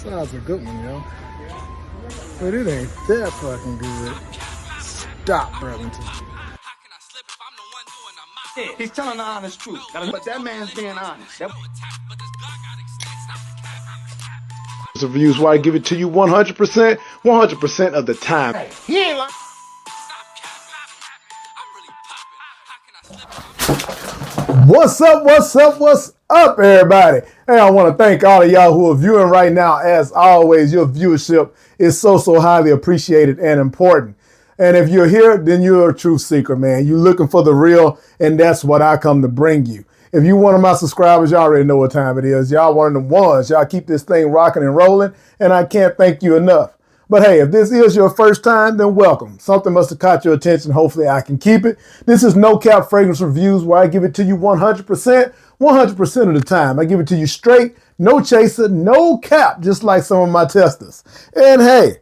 That's a good one, yo. But it ain't that fucking good. Stop, Brevington. He's telling the honest truth, but that man's being honest. Reviews where I give it to you 100%, 100% of the time. He ain't like. What's up, what's up, what's up, everybody? Hey, I want to thank all of y'all who are viewing right now. As always, your viewership is so highly appreciated and important. And if you're here, then you're a truth seeker, man. You're looking for the real, and that's what I come to bring you. If you're one of my subscribers, y'all already know what time it is. Y'all one of them ones. Y'all keep this thing rocking and rolling, and I can't thank you enough. But hey, if this is your first time, then welcome. Something must have caught your attention. Hopefully I can keep it. This is NoCap Fragrance Reviews, where I give it to you 100%, 100% of the time. I give it to you straight, no chaser, no cap, just like some of my testers. And hey,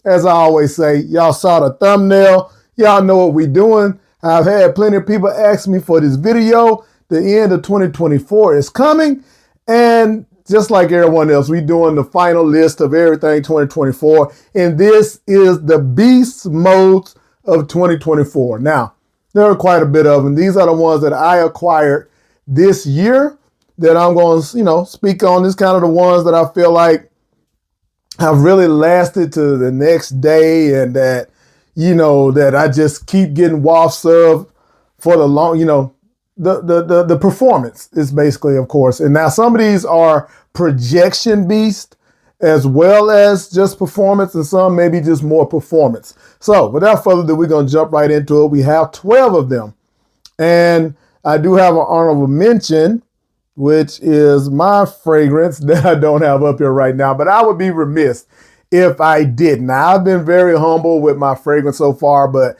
as I always say, y'all saw the thumbnail. Y'all know what we doing. I've had plenty of people ask me for this video. The end of 2024 is coming. And just like everyone else, we doing the final list of everything 2024. And this is the beast modes of 2024. Now, there are quite a bit of them. These are the ones that I acquired this year that I'm going to, speak on. This kind of the ones that I feel like have really lasted to the next day, and that, that I just keep getting wafts of for the long, the performance is basically, of course. And now some of these are projection beast as well as just performance, and some maybe just more performance. So without further ado, we're going to jump right into it. We have 12 of them. And I do have an honorable mention, which is my fragrance that I don't have up here right now, but I would be remiss if I didn't. Now, I've been very humble with my fragrance so far, but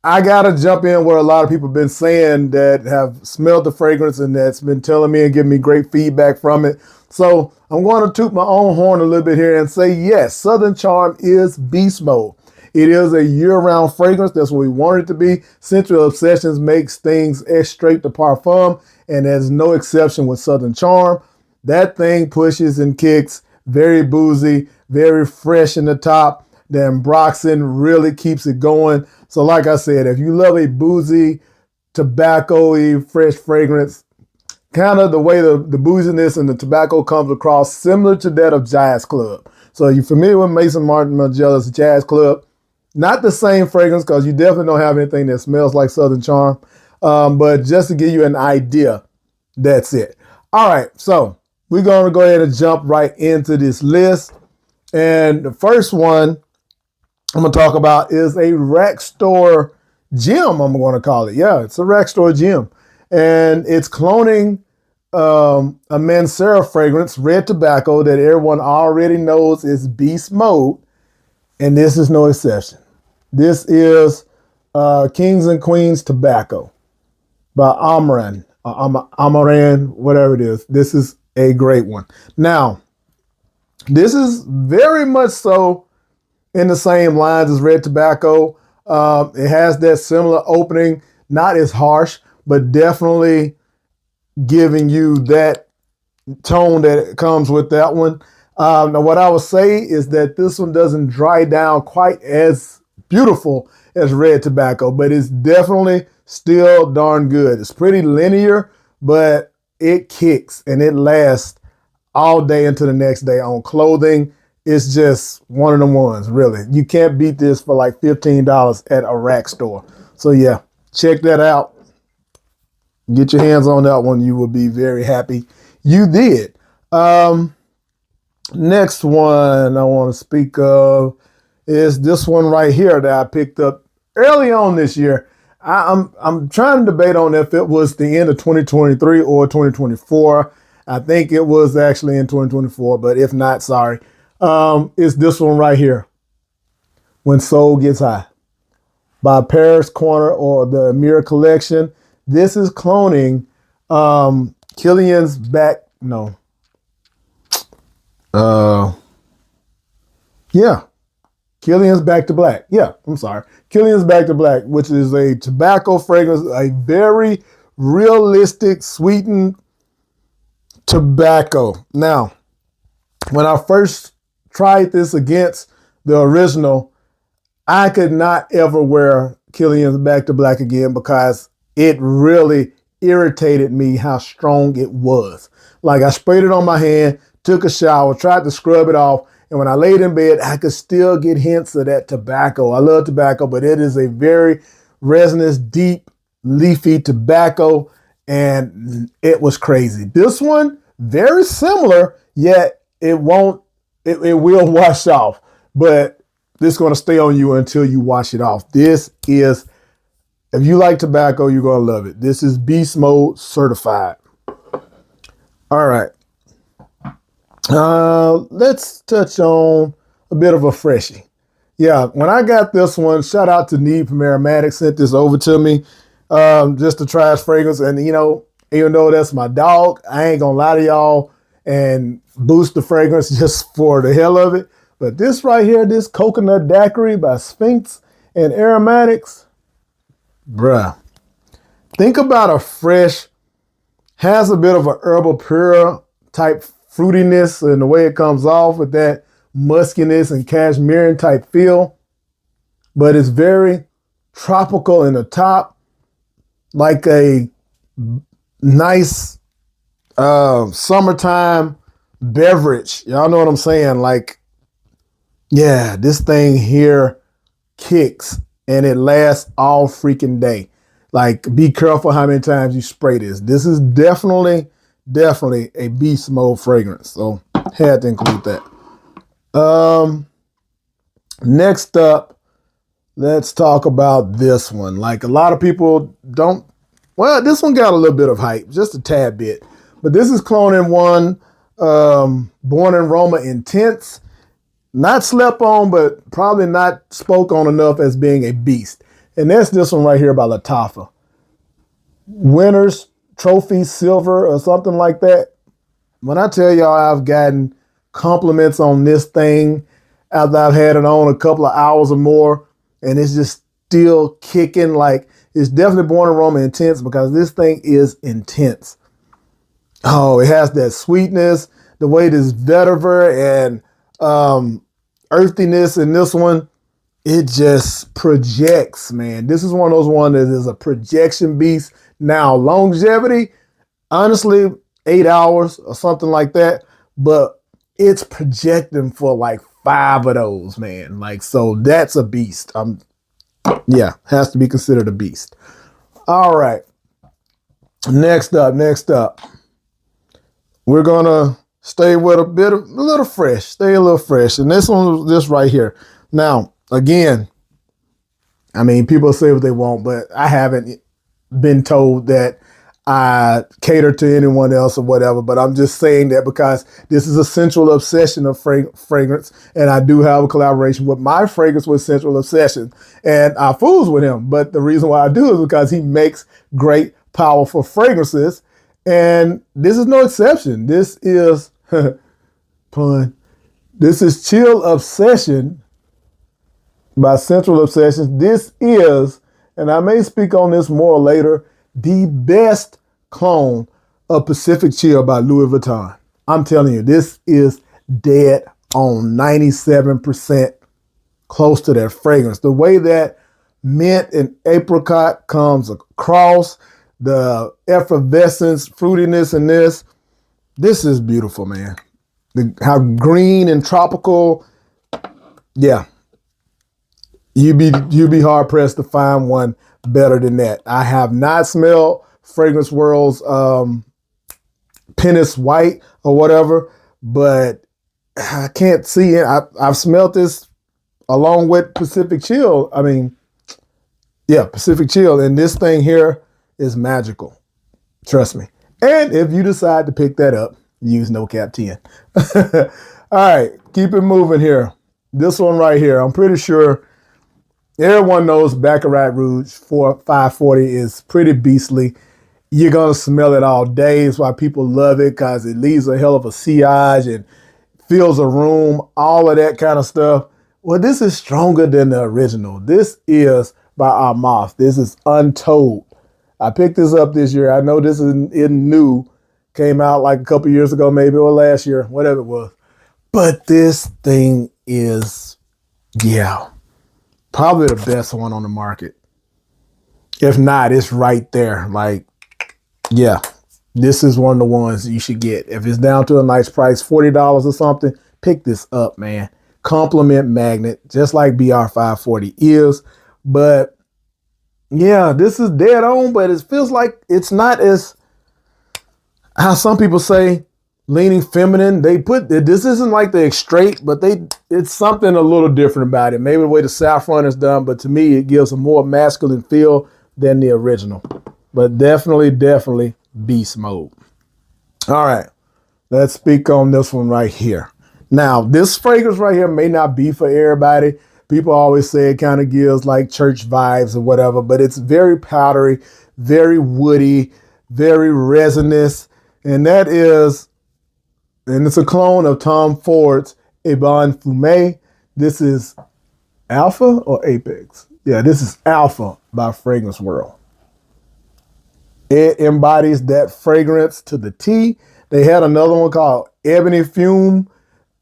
I got to jump in where a lot of people have been saying that have smelled the fragrance and that's been telling me and giving me great feedback from it. So I'm going to toot my own horn a little bit here and say, yes, Southern Charm is beast mode. It is a year-round fragrance. That's what we want it to be. Sensual Obsessions makes things straight to parfum, and there's no exception with Southern Charm. That thing pushes and kicks, very boozy, very fresh in the top. The Ambroxan really keeps it going. So like I said, if you love a boozy, tobacco-y, fresh fragrance, kind of the way the booziness and the tobacco comes across, similar to that of Jazz Club. So you're familiar with Mason Martin Margiela's Jazz Club. Not the same fragrance, because you definitely don't have anything that smells like Southern Charm. But just to give you an idea, that's it. All right, so we're going to go ahead and jump right into this list. And the first one I'm going to talk about is a rack store gem, I'm going to call it. Yeah, it's a rack store gem. And it's cloning a Mancera fragrance, red tobacco, that everyone already knows is beast mode. And this is no exception. This is Kings and Queens Tobacco by Amaran, whatever it is. This is a great one. Now, this is very much so in the same lines as red tobacco. It has that similar opening, not as harsh, but definitely giving you that tone that comes with that one. Now, what I would say is that this one doesn't dry down quite as beautiful as red tobacco, but it's definitely still darn good. It's pretty linear, but it kicks and it lasts all day into the next day on clothing. It's just one of the ones, really. You can't beat this for like $15 at a rack store. So yeah, check that out. Get your hands on that one. You will be very happy you did. Next one I want to speak of is this one right here that I picked up early on this year. I'm trying to debate on if it was the end of 2023 or 2024. I think it was actually in 2024, but if not, sorry. It's this one right here, When Soul Gets High, by Paris Corner or the Amira Collection. This is cloning Killian's Back, no. Yeah, Killian's Back to Black. Yeah, I'm sorry. Killian's Back to Black, which is a tobacco fragrance, a very realistic, sweetened tobacco. Now, when I first tried this against the original, I could not ever wear Killian's Back to Black again because it really irritated me how strong it was. Like I sprayed it on my hand, took a shower, tried to scrub it off, and when I laid in bed, I could still get hints of that tobacco. I love tobacco, but it is a very resinous, deep, leafy tobacco, and it was crazy. This one, very similar, yet it will wash off, but this is going to stay on you until you wash it off. This is, if you like tobacco, you're going to love it. This is Beast Mode certified. All right. Let's touch on a bit of a freshie. Yeah, when I got this one, shout out to Need from Aromatics, sent this over to me just to try his fragrance. And, you know, even though that's my dog, I ain't going to lie to y'all and boost the fragrance just for the hell of it. But this right here, this Coconut Daiquiri by Sphinx and Aromatics, bruh. Think about a fresh, has a bit of a herbal pure type fruitiness and the way it comes off with that muskiness and cashmere type feel. But it's very tropical in the top, like a nice summertime beverage. Y'all know what I'm saying? Like, yeah, this thing here kicks and it lasts all freaking day. Like, be careful how many times you spray this. This is definitely a beast mode fragrance. So had to include that. Next up, let's talk about this one. Like a lot of people don't, well, this one got a little bit of hype, just a tad bit. But this is Clone in One, Born in Roma Intense. Not slept on, but probably not spoke on enough as being a beast. And that's this one right here by Lattafa. Winner's Trophy Silver or something like that. When I tell y'all I've gotten compliments on this thing after I've had it on a couple of hours or more, and it's just still kicking. Like, it's definitely Born in Roma Intense because this thing is intense. Oh, it has that sweetness, the way this vetiver and earthiness in this one, it just projects, man. This is one of those ones that is a projection beast. Now, longevity, honestly, 8 hours or something like that, but it's projecting for like 5 of those, man. Like, so that's a beast. Yeah, has to be considered a beast. All right. Next up. We're gonna stay with a little fresh. Stay a little fresh. And this one, this right here. Now, again, I mean, people say what they want, but I haven't been told that I cater to anyone else or whatever, but I'm just saying that because this is a Central Obsession of fragrance, and I do have a collaboration with my fragrance with Central Obsession, and I fools with him. But the reason why I do is because he makes great, powerful fragrances, and this is no exception. This is, pun, this is Chill Obsession by Central Obsessions. This is, and I may speak on this more later, the best clone of Pacific Chill by Louis Vuitton. I'm telling you, this is dead on 97% close to that fragrance. The way that mint and apricot comes across, the effervescence, fruitiness in this is beautiful, man. How green and tropical, yeah. You'd be hard pressed to find one better than that. I have not smelled Fragrance World's Penis White or whatever, but I can't see it. I've smelled this along with Pacific Chill. I mean, yeah, Pacific Chill, and this thing here is magical. Trust me. And if you decide to pick that up, use NoCap 10. All right, keep it moving here. This one right here, I'm pretty sure everyone knows Baccarat Rouge 540 is pretty beastly. You're going to smell it all day. It's why people love it, because it leaves a hell of a sillage and fills a room, all of that kind of stuff. Well, this is stronger than the original. This is by Armaf. This is Untold. I picked this up this year. I know this is new. Came out like a couple years ago maybe, or last year, whatever it was. But this thing is, yeah, probably the best one on the market. If not, it's right there. Like, yeah, this is one of the ones you should get. If it's down to a nice price, $40 or something, pick this up, man. Compliment magnet, just like BR540 is. But yeah, this is dead on, but it feels like it's not as, how some people say, leaning feminine. They put, this isn't like the straight, but it's something a little different about it. Maybe the way the saffron is done, but to me, it gives a more masculine feel than the original. But definitely beast mode. All right, let's speak on this one right here. Now, this fragrance right here may not be for everybody. People always say it kind of gives like church vibes or whatever, but it's very powdery, very woody, very resinous. And that is, and it's a clone of Tom Ford's Ebon Fumé. This is Alpha or Apex? Yeah, this is Alpha by Fragrance World. It embodies that fragrance to the T. They had another one called Ebony Fume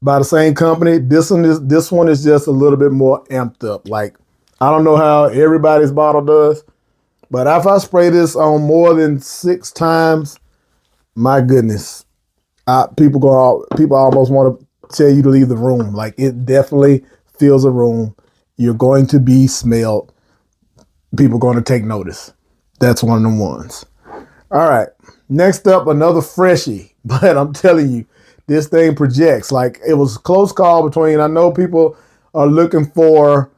by the same company. This one is just a little bit more amped up. Like, I don't know how everybody's bottle does, but if I spray this on more than 6 times, my goodness, people almost want to tell you to leave the room. Like, it definitely fills a room. You're going to be smelled. People are going to take notice. That's one of them ones. All right, next up, another freshie, but I'm telling you, this thing projects. Like, it was a close call between, I know people are looking for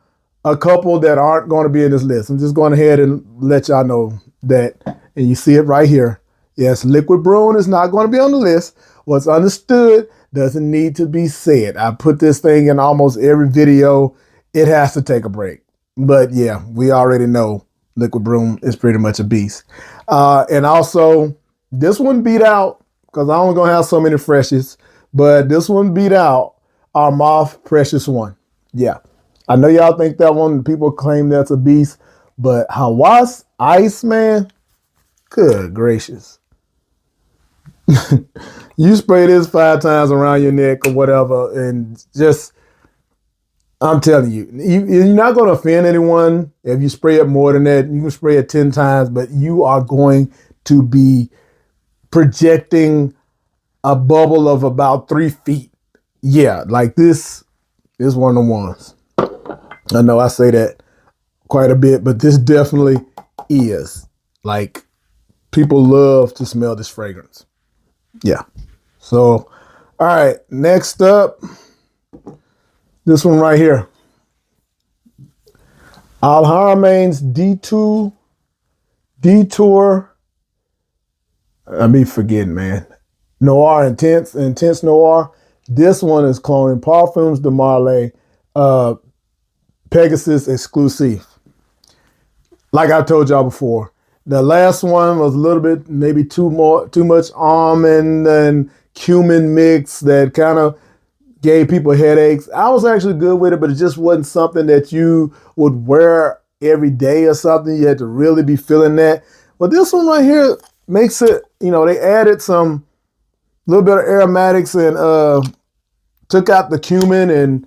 a couple that aren't going to be in this list. I'm just going ahead and let y'all know that, and you see it right here. Yes, Liquid Brune is not going to be on the list. What's understood doesn't need to be said. I put this thing in almost every video. It has to take a break. But yeah, we already know Liquid Brune is pretty much a beast. And also, this one beat out, because I'm only going to have so many freshies, but this one beat out our Moth Precious One. Yeah, I know y'all think that one, people claim that's a beast, but Hawas Ice, man, good gracious. You spray this 5 times around your neck or whatever, and just, I'm telling you, you're not going to offend anyone if you spray it more than that. You can spray it 10 times, but you are going to be projecting a bubble of about 3 feet. Yeah, like this is one of the ones. I know I say that quite a bit, but this definitely is. Like, people love to smell this fragrance. Yeah. So, all right, next up, this one right here. Al Haramain's Detour. I be forgetting, man. Noir, Intense Noir. This one is cloning Parfums de Marley, Pegasus exclusive. Like I told y'all before, the last one was a little bit, maybe too much almond and cumin mix that kind of gave people headaches. I was actually good with it, but it just wasn't something that you would wear every day or something. You had to really be feeling that. But this one right here makes it, they added some little bit of aromatics and took out the cumin and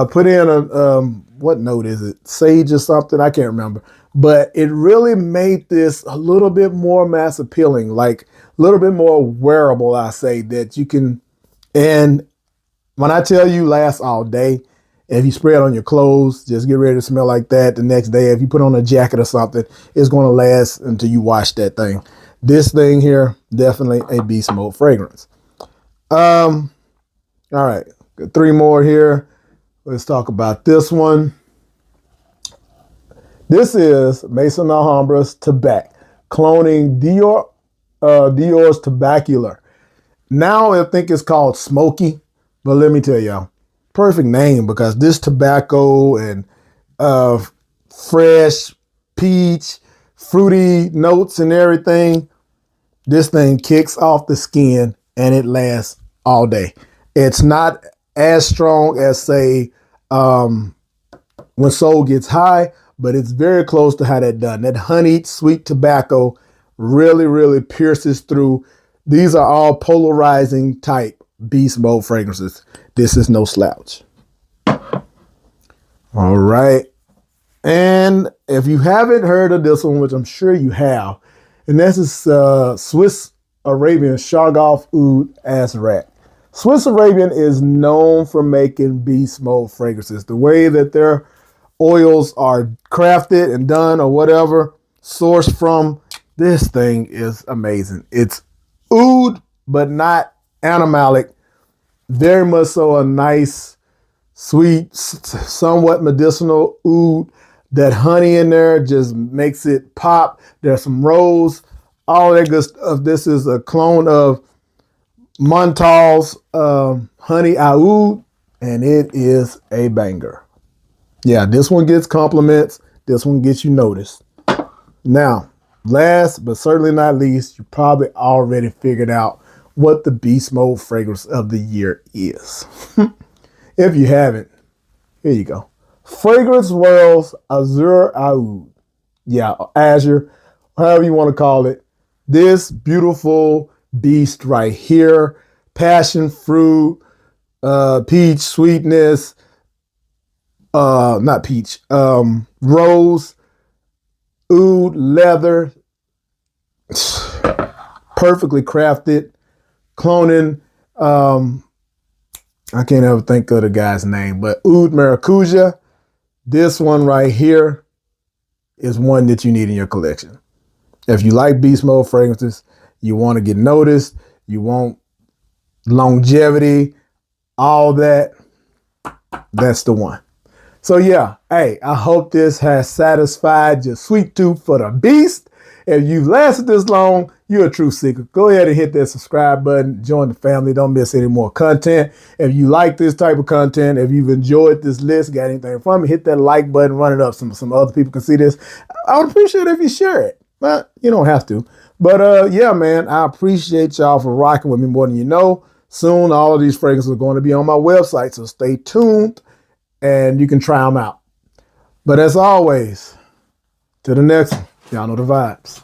put in a, what note is it? Sage or something? I can't remember. But it really made this a little bit more mass appealing, like a little bit more wearable, I say, that you can, and when I tell you lasts all day, if you spray it on your clothes, just get ready to smell like that the next day. If you put on a jacket or something, it's going to last until you wash that thing. This thing here, definitely a beast mode fragrance. All right, got 3 more here. Let's talk about this one. This is Maison Alhambra's Tabac, cloning Dior's Tabacular. Now I think it's called Smoky. But let me tell y'all, perfect name, because this tobacco and fresh peach, fruity notes and everything, this thing kicks off the skin and it lasts all day. It's not as strong as, say, when Soul Gets High, but it's very close to how that done. That honeyed sweet tobacco really, really pierces through. These are all polarizing type beast mode fragrances, this is no slouch. All right. And if you haven't heard of this one, which I'm sure you have, and this is Swiss Arabian Chargoff Oud Azrak. Swiss Arabian is known for making beast mode fragrances. The way that their oils are crafted and done or whatever, sourced from, this thing is amazing. It's oud, but not animalic. Very much so a nice, sweet, somewhat medicinal oud. That honey in there just makes it pop. There's some rose, all that good stuff. This is a clone of Montal's Honey Oud, and it is a banger. Yeah, this one gets compliments. This one gets you noticed. Now, last but certainly not least, you probably already figured out what the beast mode fragrance of the year is. If you haven't, here you go. Fragrance World's Azure Oud. Yeah, Azure, however you want to call it. This beautiful beast right here. Passion fruit, peach sweetness, not peach, rose, oud, leather. Perfectly crafted. Cloning, I can't ever think of the guy's name, but Oud Maracuja. This one right here is one that you need in your collection. If you like beast mode fragrances, you want to get noticed, you want longevity, all that, that's the one. So yeah, hey, I hope this has satisfied your sweet tooth for the beast. If you've lasted this long, you're a true seeker. Go ahead and hit that subscribe button. Join the family. Don't miss any more content. If you like this type of content, if you've enjoyed this list, got anything from it, hit that like button, run it up. Some other people can see this. I would appreciate it if you share it. But you don't have to. But yeah, man, I appreciate y'all for rocking with me more than you know. Soon, all of these fragrances are going to be on my website, so stay tuned and you can try them out. But as always, till the next one, y'all know the vibes.